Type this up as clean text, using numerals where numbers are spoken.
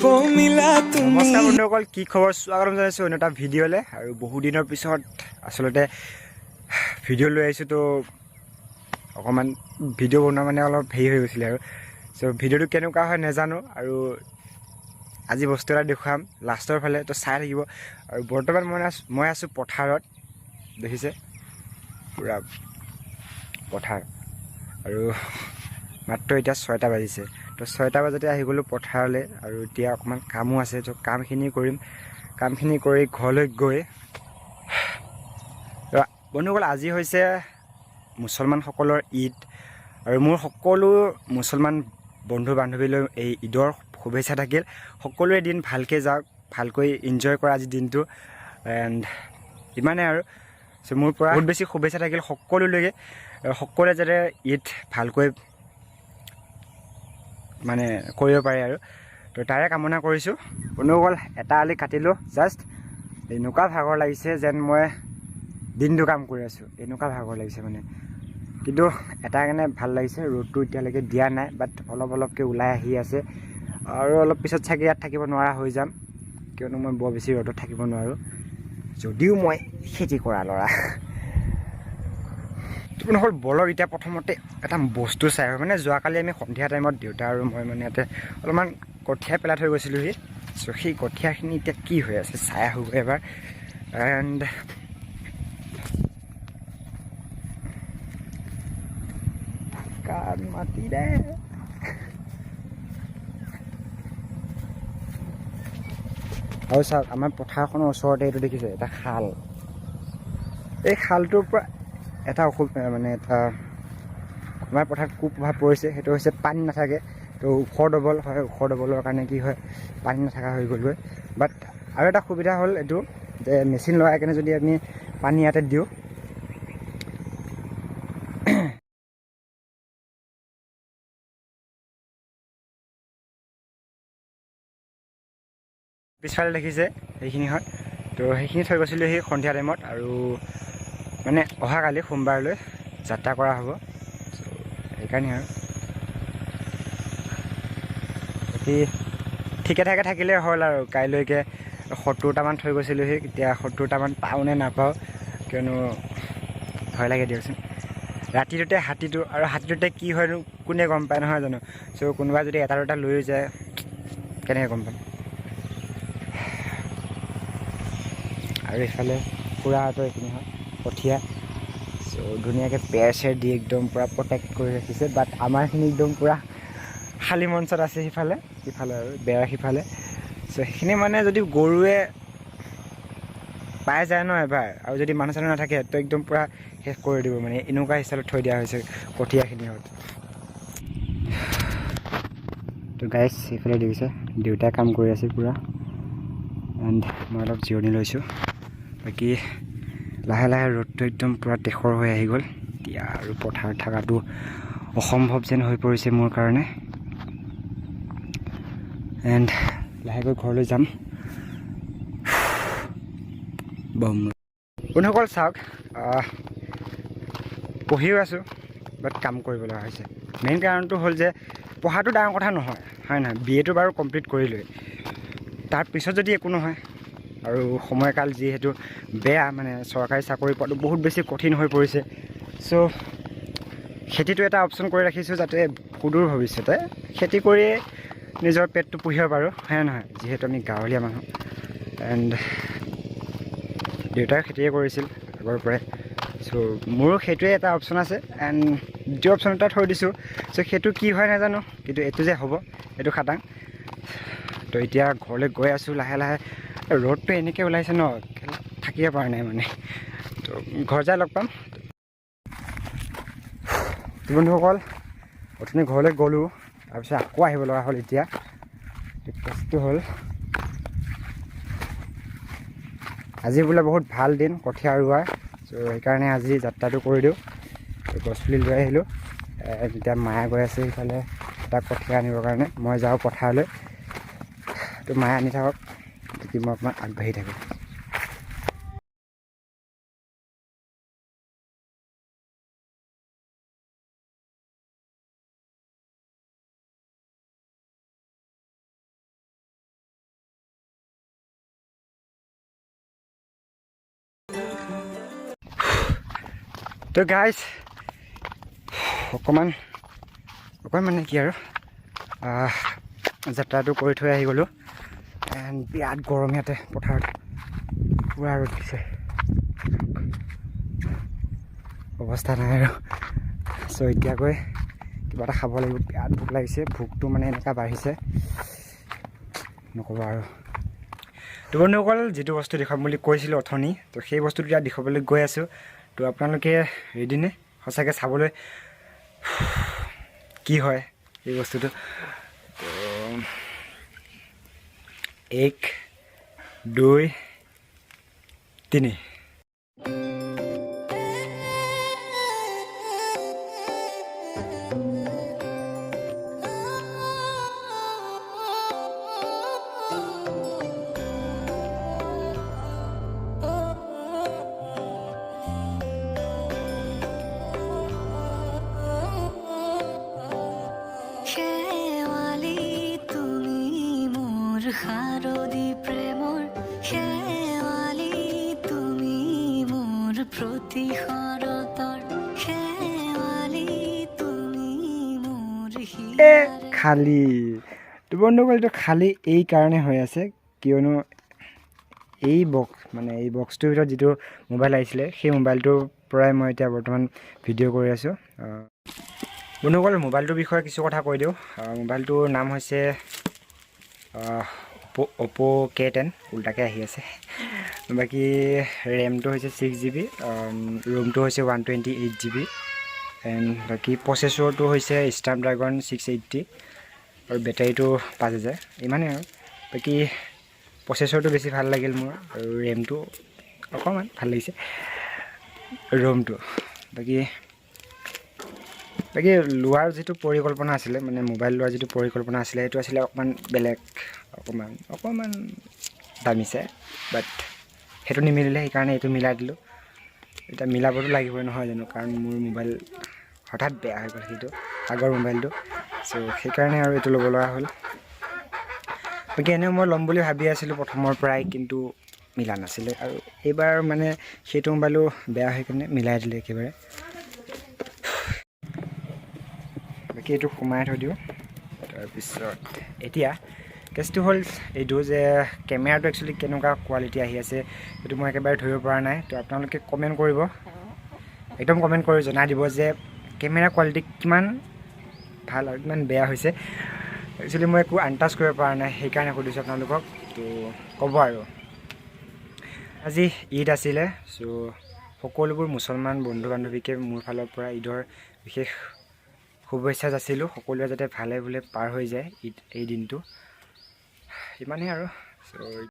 নমস্কাৰ বন্ধুসকল, কি খবৰ? স্বাগতম জনাইছোঁ অন্য এটা ভিডিঅ'লৈ। আৰু বহু দিনৰ পিছত আচলতে ভিডিঅ' লৈ আহিছোঁ। তো অকণমান ভিডিঅ' বনোৱা মানে অলপ হেৰি হৈ গৈছিলে আৰু চ' ভিডিঅ'টো কেনেকুৱা হয় নাজানো। আৰু আজি বস্তু এটা দেখুৱাম লাষ্টৰ ফালে, তো চাই থাকিব। আৰু বৰ্তমান মই আছোঁ পথাৰত, দেখিছে পূৰা পথাৰ। আৰু মাত্ৰ এতিয়া 6টা বাজিছে। তো 6টা বজাতে আহি গ'লোঁ পথাৰলৈ। আৰু এতিয়া অকণমান কামো আছে, তো কামখিনি কৰিম। কামখিনি কৰি ঘৰলৈ গৈ বন্ধুসকল, আজি হৈছে মুছলমানসকলৰ ঈদ। আৰু মোৰ সকলো মুছলমান বন্ধু বান্ধৱীলৈ এই ঈদৰ শুভেচ্ছা থাকিল। সকলোৰে দিন ভালকৈ যাওক, ভালকৈ এনজয় কৰা আজিৰ দিনটো। এণ্ড ইমানে আৰু মোৰ পৰা বহুত বেছি শুভেচ্ছা থাকিল সকলোলৈকে। সকলোৱে যাতে ঈদ ভালকৈ মানে কৰিব পাৰে আৰু তো তাৰে কামনা কৰিছোঁ। বন্ধুসকল, এটা আলি কাটিলোঁ জাষ্ট। এনেকুৱা ভাগৰ লাগিছে যেন মই দিনটো কাম কৰি আছোঁ, এনেকুৱা ভাগৰ লাগিছে মানে। কিন্তু এটা কাৰণে ভাল লাগিছে, ৰ'দটো এতিয়ালৈকে দিয়া নাই, বাট অলপ অলপকৈ ওলাই আহি আছে। আৰু অলপ পিছত চাগে ইয়াত থাকিব নোৱাৰা হৈ যাম, কিয়নো মই বৰ বেছি ৰ'দত থাকিব নোৱাৰোঁ, যদিও মই খেতি কৰা ল'ৰা। হ'ল বলক এতিয়া প্ৰথমতে এটা বস্তু চাই আহোঁ। মানে যোৱাকালি আমি সন্ধিয়া টাইমত দেউতা আৰু মই মানে ইয়াতে অলপমান কঠীয়া পেলাই থৈ গৈছিলোঁহি। চ' সেই কঠীয়াখিনি এতিয়া কি হৈ আছে চাই আহোঁগৈ এবাৰ। এণ্ড মাটি দে আৰু চাওক, আমাৰ পথাৰখনৰ ওচৰতে এইটো দেখিছে এটা খাল। এই খালটোৰ পৰা এটা মানে এটা আমাৰ পথাৰত কুপ্ৰভাৱ পৰিছে, সেইটো হৈছে পানী নাথাকে। তো ওখ ডবল হয়, ওখ ডবলৰ কাৰণে কি হয়, পানী নাথাকা হৈ গ'লগৈ। বাট আৰু এটা সুবিধা হ'ল এইটো যে মেচিন লগাই কেনে যদি আমি পানী ইয়াতে দিওঁ, পিছফালে দেখিছে সেইখিনি হয়। তো সেইখিনি থৈ গৈছিলোঁ সেই সন্ধিয়া টাইমত। আৰু মানে অহাকালি সোমবাৰলৈ যাত্ৰা কৰা হ'ব, সেইকাৰণে আৰু বাকী ঠিকে ঠাকে থাকিলে হ'ল। আৰু কাইলৈকে 70টামান থৈ গৈছিলোঁহি, এতিয়া 70টামান পাওঁ নে নাপাওঁ, কিয়নো ভয় লাগে দিয়কচোন। ৰাতিটোতে হাতীটো, আৰু হাতীটোতে কি হয়নো কোনে গম পায়, নহয় জানো? চ' কোনোবাই যদি এটা দুটা লৈ যায়, কেনেকৈ গম পাম? আৰু এইফালে খুৰাহঁতৰ এইখিনি হয় কঠীয়া। চ' ধুনীয়াকৈ পেৰ চেৰ দি একদম পূৰা প্ৰটেক্ট কৰি ৰাখিছে। বাট আমাৰখিনি একদম পূৰা খালী মঞ্চত আছে, সিফালে আৰু বেৰা সিফালে। চ' সেইখিনি মানে যদি গৰুৱে পাই যায় ন এবাৰ, আৰু যদি মানুহ চানুহ নাথাকে, তো একদম পূৰা শেষ কৰি দিব। মানে এনেকুৱা হিচাপত থৈ দিয়া হৈছে কঠীয়াখিনিত। তো গাইজ সেইফালে দেখিছে দেউতাই কাম কৰি আছে পূৰা। এণ্ড মই অলপ জিৰণি লৈছোঁ। বাকী লাহে লাহে ৰ'দটো একদম পূৰা টেখৰ হৈ আহি গ'ল এতিয়া, আৰু পথাৰত থকাটো অসম্ভৱ যেন হৈ পৰিছে মোৰ কাৰণে। এণ্ড লাহেকৈ ঘৰলৈ যাম। বন্ধুসকল চাওক, পঢ়িও আছোঁ, বাট কাম কৰিব লগা হৈছে। মেইন কাৰণটো হ'ল যে পঢ়াটো ডাঙৰ কথা নহয়, হয় নহয়? BA বাৰু কমপ্লিট কৰিলোৱেই, তাৰপিছত যদি একো নহয়, আৰু সময়কাল যিহেতু বেয়া, মানে চৰকাৰী চাকৰি পোৱাটো বহুত বেছি কঠিন হৈ পৰিছে। চ' খেতিটো এটা অপশ্যন কৰি ৰাখিছোঁ, যাতে সুদূৰ ভৱিষ্যতে খেতি কৰিয়ে নিজৰ পেটটো পুহিব পাৰোঁ, হয় নহয়? যিহেতু আমি গাঁৱলীয়া মানুহ। এণ্ড দেউতাই খেতিয়ে কৰিছিল আগৰ পৰাই। চ' মোৰো সেইটোৱে এটা অপশ্যন আছে। এণ্ড দ্বিতীয় অপশ্যন এটা থৈ দিছোঁ। চ' সেইটো কি হয় নাজানো, কিন্তু এইটো যে হ'ব এইটো খাটাং। তো এতিয়া ঘৰলৈ গৈ আছোঁ লাহে লাহে। ৰ'দটো এনেকৈ ওলাইছে ন, থাকিব পৰা নাই মানে। তো ঘৰ যাই লগ পাম। বন্ধুসকল, অথনি ঘৰলৈ গ'লোঁ, তাৰপিছত আকৌ আহিব লগা হ'ল। এতিয়া কেছটো হ'ল, আজি বোলে বহুত ভাল দিন কঠীয়া ৰোৱাৰ। চ' সেইকাৰণে আজি যাত্ৰাটো কৰি দিওঁ। গছপুলি লৈ আহিলোঁ। এতিয়া মায়ে গৈ আছে সিফালে তাক কঠীয়া আনিবৰ কাৰণে। মই যাওঁ পথাৰলৈ, তো মায়ে আনি থাকক, বাকী মই অকণমান আগবাঢ়ি থাকোঁ। তো গাইজ অকণমান মানে কি আৰু যাত্ৰাটো কৰি থৈ আহি গ'লোঁ এণ্ড বিৰাট গৰম ইয়াতে পথাৰত পূৰা ৰ'দ দিছে অৱস্থা নাই আৰু চ' এতিয়াকৈ কিবা এটা খাব লাগিব বিৰাট ভোক লাগিছে ভোকটো মানে এনেকুৱা বাঢ়িছে নক'বা আৰু তো বন্ধুসকল যিটো বস্তু দেখুৱাম বুলি কৈছিলোঁ অথনি তো সেই বস্তুটো এতিয়া দেখুৱাবলৈ গৈ আছোঁ তো আপোনালোকে ৰেডিনে সঁচাকৈ চাবলৈ কি হয় এই বস্তুটো তো 1 2 3 শাৰদী প্ৰেমৰ শেৱালি তুমি মোৰ প্ৰতিশৰতৰ শেৱালি তুমি মোৰ খালী তো বন্ধুসকল এইটো খালী এই কাৰণে হৈ আছে কিয়নো এই বক্সটোৰ ভিতৰত যিটো মোবাইল আহিছিলে সেই মোবাইলটোৰ পৰাই মই এতিয়া বৰ্তমান ভিডিঅ' কৰি আছোঁ বন্ধুসকল মোবাইলটোৰ বিষয়ে কিছু কথা কৈ দিওঁ মোবাইলটোৰ নাম হৈছে অ'প' K10 উল্টাকৈ আহি আছে বাকী ৰেমটো হৈছে 6 GB ৰোমটো হৈছে 128 GB এণ্ড বাকী প্ৰচেছৰটো হৈছে স্নেপড্ৰাগন 680 আৰু বেটাৰীটো 5000 ইমানেই আৰু বাকী প্ৰচেছৰটো বেছি ভাল লাগিল মোৰ আৰু ৰেমটো অকণমান ভাল লাগিছে ৰোমটো বাকী লোৱাৰ যিটো পৰিকল্পনা আছিলে মানে মোবাইল লোৱাৰ যিটো পৰিকল্পনা আছিলে সেইটো আছিলে অকণমান বেলেগ অকণমান দামিছে বাট সেইটো নিমিলিলে সেইকাৰণে এইটো মিলাই দিলোঁ এতিয়া মিলাবতো লাগিবই নহয় জানো কাৰণ মোৰ মোবাইল হঠাৎ বেয়া হৈ গ'ল সেইটো আগৰ মোবাইলটো চ' সেইকাৰণে আৰু এইটো ল'ব লগা হ'ল বাকী এনেও মই ল'ম বুলি ভাবি আছিলোঁ প্ৰথমৰ পৰাই কিন্তু মিলা নাছিলে আৰু এইবাৰ মানে সেইটো মোবাইলো বেয়া হৈ কিনে মিলাই দিলে একেবাৰে বাকী এইটো সোমাই থৈ দিওঁ তাৰপিছত এতিয়া কেছটো হ'ল এইটো যে কেমেৰাটো একচুৱেলি কেনেকুৱা কোৱালিটি আহি আছে সেইটো মই একেবাৰে ধৰিব পৰা নাই তো আপোনালোকে কমেণ্ট কৰিব একদম কমেণ্ট কৰি জনাই দিব যে কেমেৰা কোৱালিটি কিমান ভাল আৰু কিমান বেয়া হৈছে একচুৱেলি মই একো আন্দাজ কৰিব পৰা নাই সেইকাৰণে সুধিছোঁ আপোনালোকক তো ক'ব আৰু আজি ঈদ আছিলে চ' সকলোবোৰ মুছলমান বন্ধু বান্ধৱীকে মোৰ ফালৰ পৰা ঈদৰ বিশেষ শুভেচ্ছা যাচিলোঁ সকলোৱে যাতে ভালে বোলে পাৰ হৈ যায় ঈদ এই দিনটো ইমানেই আৰু চ'